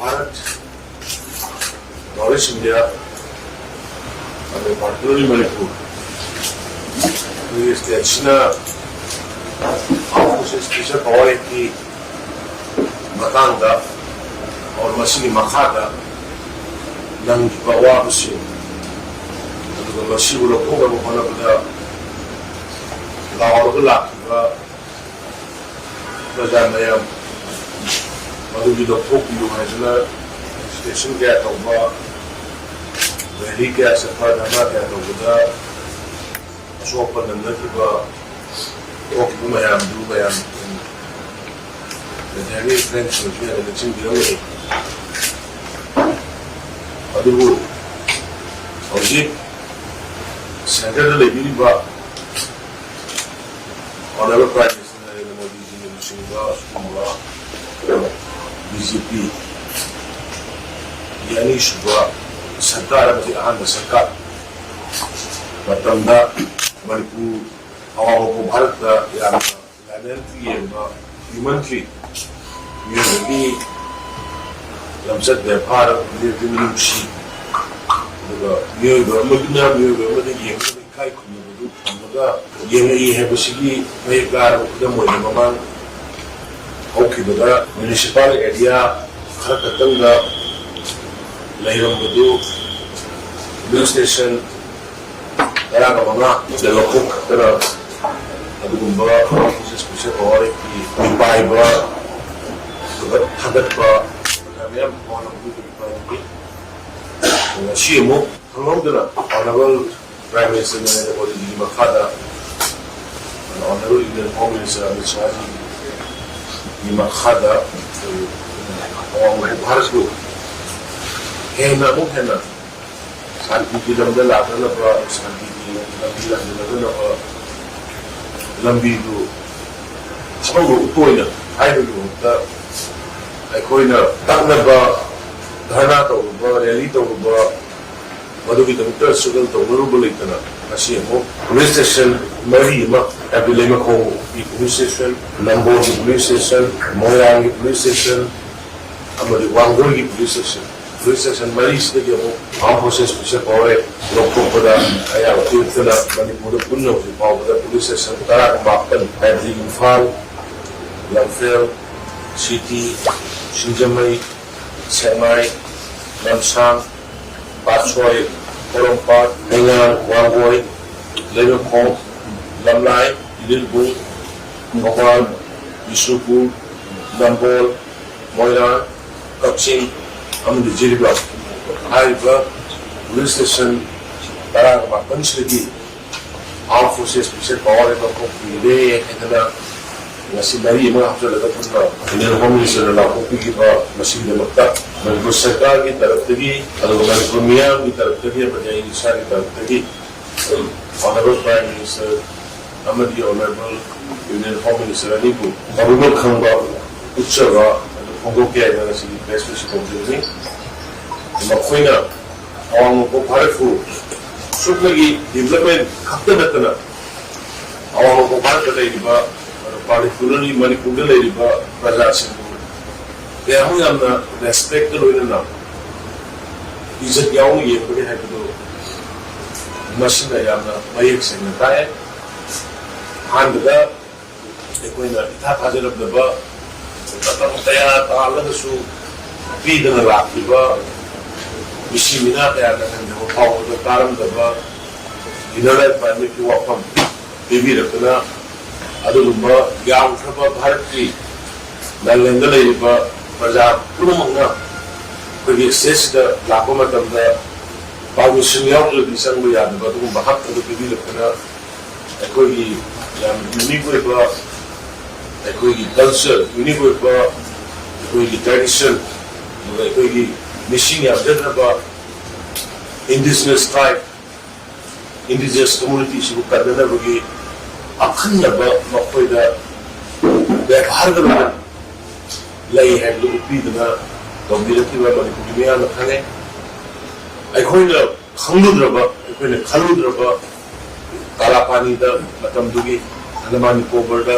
Bharat, North India, and particularly Manipur. We station offices special power की matanga और मशीनी मखादा नंग बावा बसी तो मशी वो लोग को बना बना लाओ तो लाख प्रजा में मधु जी लोग फोक यूँ है जना स्टेशन क्या तो बा वैली क्या सफर धना क्या तो बता शॉपर नंबर की बा फोक यूँ में हम दू में हम jadi friends mungkin ada kecil bilang ni, aduh, ojek, center tu lebih ni bah, orang berprime minister ni Modi ji ni Singapura, semua BJP, yani semua सरकार में आंध्र सरकार, मतलब मणिपुर आवाम को भारत का यार लैंडरी है ना human tree Unity Lamsat Nepal, Nilushi, the Mugna, the Yankai Kumaga, Yangi Habusiki, Maygar, the Moyamaman, Okibaga, municipal area, Hakatanga, Layramadu, Blue Station, Ragamana, the Lokuk, the Agumba, Special Power, Paiba. Hadat ba kami am orang itu dipakai. Siapa orang itu honorable Prime Minister Narendra Modi ji makada, honorable Indian Home Minister Amit Shah ji makada, orang Bharat itu, hendak mungkin santi di dalam dalam apa santi di dalam apa lambi itu, semua itu ini, ayo itu ꯑꯩꯈꯣꯏꯅ ꯇꯛꯅꯕ ꯙꯔꯅꯥ ꯇꯧꯔꯨꯕ rally ꯇꯧꯔꯨꯕ ꯃꯗꯨꯒꯤꯗꯃꯛꯇ struggle ꯇꯧꯅꯔꯨꯕ ꯂꯩꯇꯅ ꯉꯁꯤ ꯑꯃꯨꯛ police station ꯃꯔꯤ ꯑꯃ ꯍꯥꯏꯕꯗꯤ ꯂꯩꯃꯈꯣꯡꯒꯤ police station ꯅꯝꯕꯣꯜꯒꯤ police station ꯃꯣꯏꯔꯥꯡꯒꯤ ꯄꯨꯂꯤꯁ ꯁ꯭ꯇꯦꯁꯟ ꯑꯃꯗꯤ ꯋꯥꯡꯒꯣꯏꯒꯤ ꯄꯨꯂꯤꯁ ꯁ꯭ꯇꯦꯁꯟ ꯃꯔꯤꯁꯤꯗꯒꯤ ꯑꯃꯨꯛ ꯑꯥꯔꯝ ꯐꯣꯔꯁꯦꯁ ꯁ꯭ꯄꯦꯁꯤꯌꯦꯜ ꯄꯥꯋꯔ ꯂꯧꯊꯣꯛꯄꯗ ꯑꯌꯥꯕ ꯄꯤꯔꯛꯇꯨꯅ ꯃꯅꯤꯄꯨꯔꯗ ꯄꯨꯟꯅ ꯍꯧꯖꯤꯛ ꯐꯥꯎꯕꯗ ꯄꯨꯂꯤꯁ ꯁ꯭ꯇꯦꯁꯟ 18 ꯍꯥꯏꯕꯗꯤ Imphal ꯂꯝꯐꯦꯜ City, Sinjamai, Semai, Namsang, Patsoi, Korompat, Hengan, Wangoi, Lemakong, Lamlai, Lilbung, Mawal, Bisupur, Nambol, Moiran, Kapsing, Amdi Jiribak. Haiba, Police Station, Tarang Makan Sligi, Armed Forces Special Power Pile, Hedana, Nasi dari mana hasil ada pun lah. Ini Home Minister adalah kopi kita masih demakta. Manipur Sarkar kita tertegi, kalau Manipur Miam kita tertegi, Bajai Indonesia kita tertegi. Honorable Prime Minister, Amadi Honorable Union Home Minister ini pun. Kalau nak kangba, ucapkan, pokok kia yang nasi best mesti komplain ni. Maksudnya, orang ko Bharat ko, sup lagi development kakak datang. Orang ko Bharat ada di bawah. Particularly Manipur Ladiba Prajasin. They are not respected enough. Is it young year to have to do machine? I am not my ex in the tire. And the Queen of Hazard of the bar, Tataya, Talasu, feed in the lap, the bar, Mishimina, and the power of the Taram, the bar, you know that by making walk on baby the Puna. Adulumba, Yam Trapa Bharati, Nalenda Leva, Baza, Pulumanga, could you assist the Lapomatam there? Babushing out of the Sanguya, but whom Bahap to the Pili Puna, a Kogi, unique with a Kogi culture, unique with a Kogi tradition, a Kogi machine of Denaba, indigenous tribe, indigenous communities who can never get. अखंड मखोइदा बेभारदना लई है लुपीदना तोबिरतिबा मनिपुरी मियान खाने अखोइना खंगुद्रबा अखोइना खलुद्रबा कालापानीदा मतमदुगी Andaman निकोबारदा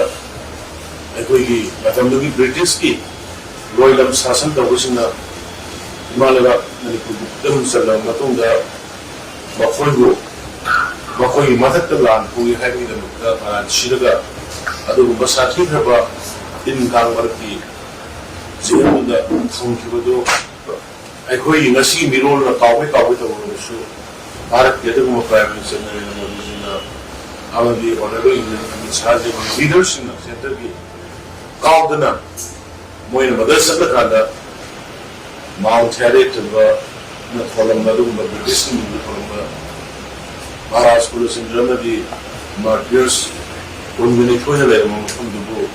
अखोइगी मतमदुगी British की रोयलम शासन तौबसिना 이만해가 뜸 살던 마통다 막걸고 막걸이 마삭도 안 보기 하기는 다 치르가 아주 마사티가 인강 말기 지금보다 통기도 거의 ngasi 미로를 까고 그래서 Bharat 뭐 prime minister Narendra Modi ji ने आवाज़ honourable massage leadership centre की काउंटना मोइन मदरसा का माउंट हैरिट न थोलम ब्रिटिश नि थोलम महाराष्ट्र पुलिस इंजन दी मार्टियर्स उनने खोजे ले मफमदुबो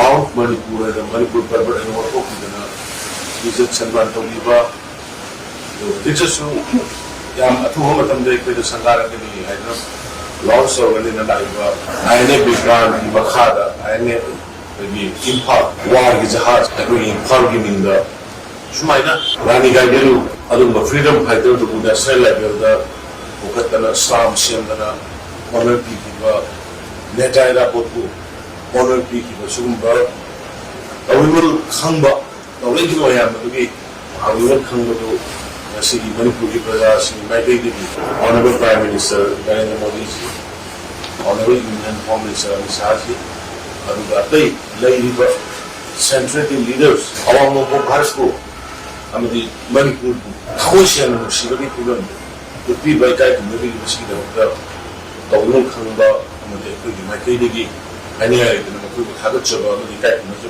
माउंट मणिपुर पर्वत एन वरकोकिदना इज्जत सम्मान तौलीबा दिससु याम अथुवा मतमदे कोई संगारकनी हाइना लॉन्च ऑर्गेनाइजेशन लाइबा आईने बिग्रान की मखादा आईने गी इंफाल वार की जहाज अगुई इंफाल की मिंदा सुमाइना रानी गाइडेलु अदुम फ्रीडम फाइटर दु नेशनल लेवल दा ओकतना स्लाम सेमदना ऑनर पी की नेटाइरा बोतु ऑनर पी की सुगुंबा अविमल खंबा तौलेगी मोयाम दुगी अविमल खंबदु Sigi Manipur ki praja sigi maitei di Honorable Prime Minister Narendra Modi ji, Honorable Union Home Minister Amit Shah ji, aduga atai lairiba central leaders awam mo Bharat ko amadi Manipur khawsian no sibagi pulan dupi baikai kumari sigi da tawlung khangba amadi ko di maitei di ani ai da ko khagat chaba amadi kai kumari